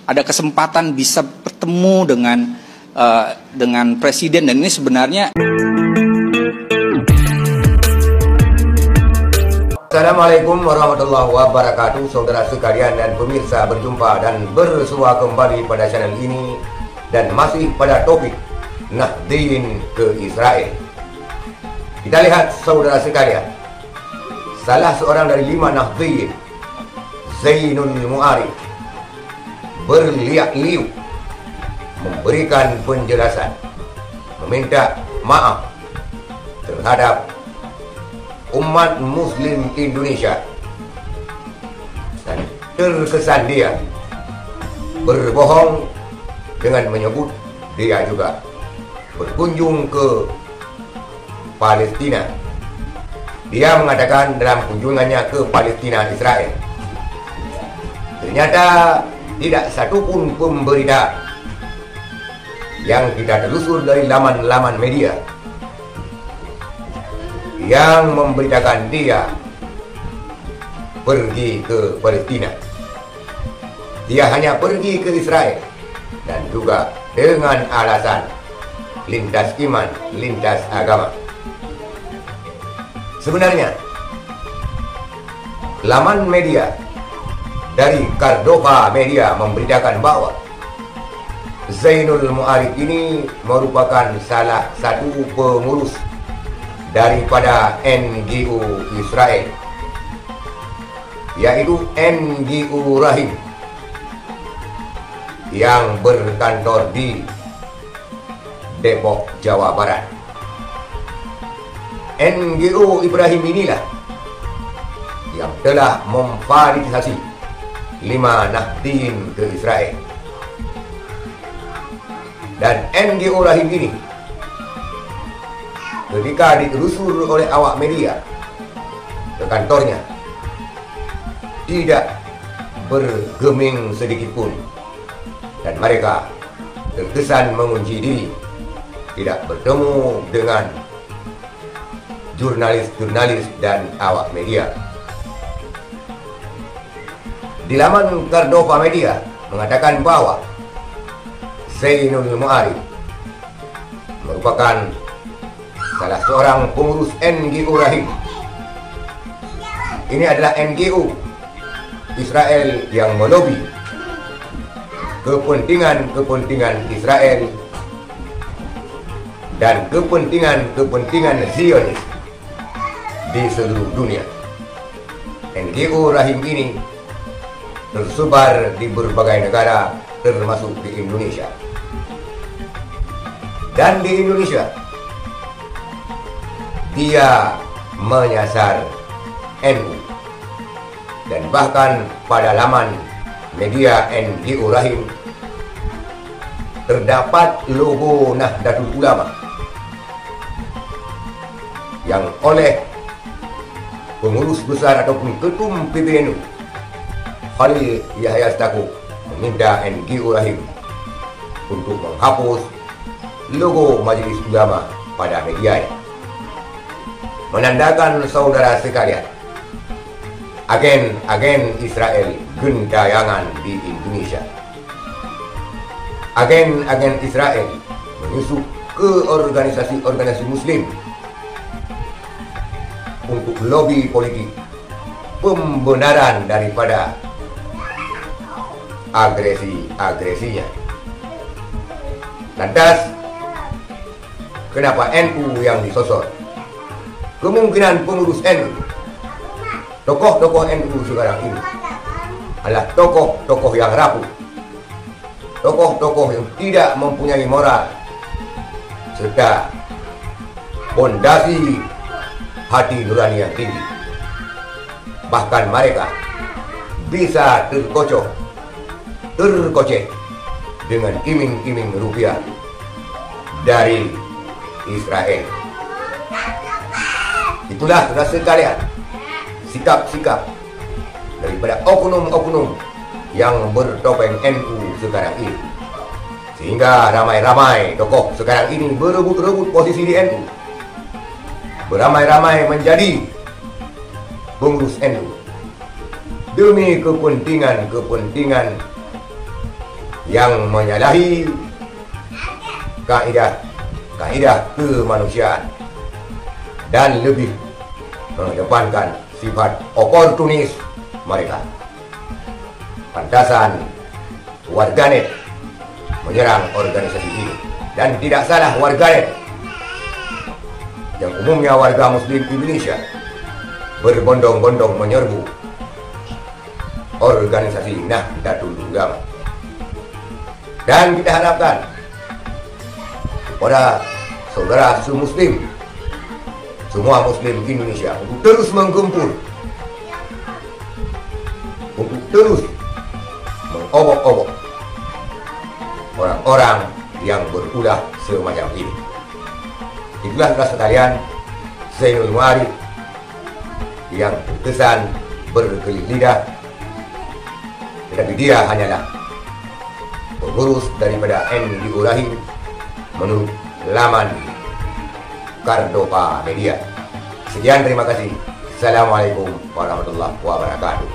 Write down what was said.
ada kesempatan bisa bertemu dengan presiden, dan ini sebenarnya. Assalamualaikum warahmatullahi wabarakatuh, saudara sekalian dan pemirsa, berjumpa dan bersua kembali pada channel ini dan masih pada topik Nahdien ke Israel. Kita lihat saudara sekalian, salah seorang dari 5 Nahdien, Zainul Mu'arif, berliak-liuk memberikan penjelasan, meminta maaf terhadap umat muslim Indonesia, dan terkesan dia berbohong dengan menyebut dia juga berkunjung ke Palestina. Dia mengatakan dalam kunjungannya ke Palestina Israel, ternyata tidak satupun pemberita yang kita telusur dari laman-laman media yang memberitakan dia pergi ke Palestina. Dia hanya pergi ke Israel, dan juga dengan alasan lintas iman, lintas agama. Sebenarnya laman media dari Cordova Media memberitakan bahwa Zainul Mu'arif ini merupakan salah satu pengurus daripada NGO Israel, yaitu NGO Rahim, yang berkantor di Depok, Jawa Barat. NGO Ibrahim inilah yang telah memfasilitasi 5 Nahdien ke Israel. Dan NGO Rahim ini ketika ditelusur oleh awak media ke kantornya, tidak bergeming sedikit pun, dan mereka terkesan mengunci diri, tidak bertemu dengan jurnalis dan awak media. Di laman Cordova Media mengatakan bahwa Zainul Mu'arif merupakan salah seorang pengurus NGO Rahim. Ini adalah NGO Israel yang melobi kepentingan Israel dan kepentingan Zionis di seluruh dunia. NGO Rahim ini tersebar di berbagai negara, termasuk di Indonesia. Dan di Indonesia dia menyasar NU, dan bahkan pada laman media NGO Rahim terdapat logo Nahdlatul Ulama yang oleh pengurus besar ataupun ketum PBNU Khalil Yahya Stakuf meminta NGO Rahim untuk menghapus logo Majelis Ulama pada medianya, menandakan saudara sekalian, agen Israel gentayangan di Indonesia. Agen Israel menyusup ke organisasi muslim untuk lobi politik pembenaran daripada agresinya. Lantas, kenapa NU yang disosor? Kemungkinan pengurus NU, tokoh-tokoh NU sekarang ini adalah tokoh-tokoh yang rapuh, tokoh-tokoh yang tidak mempunyai moral serta fondasi hati nurani yang tinggi. Bahkan mereka bisa terkocek dengan iming-iming rupiah dari Israel. Itulah saudara sekalian sikap-sikap daripada oknum-oknum yang bertopeng NU sekarang ini, sehingga ramai-ramai tokoh sekarang ini berebut-rebut posisi di NU, beramai-ramai menjadi pengurus NU demi kepentingan yang menyalahi kaidah kemanusiaan dan lebih mengedepankan sifat oportunis mereka. Pantasan warganet menyerang organisasi ini, dan tidak salah warganet yang umumnya warga Muslim Indonesia berbondong-bondong menyerbu organisasi Nahdlatul Ulama. Dan kita harapkan kepada saudara muslim, semua muslim Indonesia untuk terus menggempur, untuk terus mengobok-obok orang-orang yang berulah semacam ini. Itulah saudara sekalian, Zainul Ma'arif yang terkesan berkelih lidah, tetapi dia hanyalah pengurus daripada NGO Rahim menurut laman Kardopa Media. Sekian, terima kasih. Assalamualaikum warahmatullahi wabarakatuh.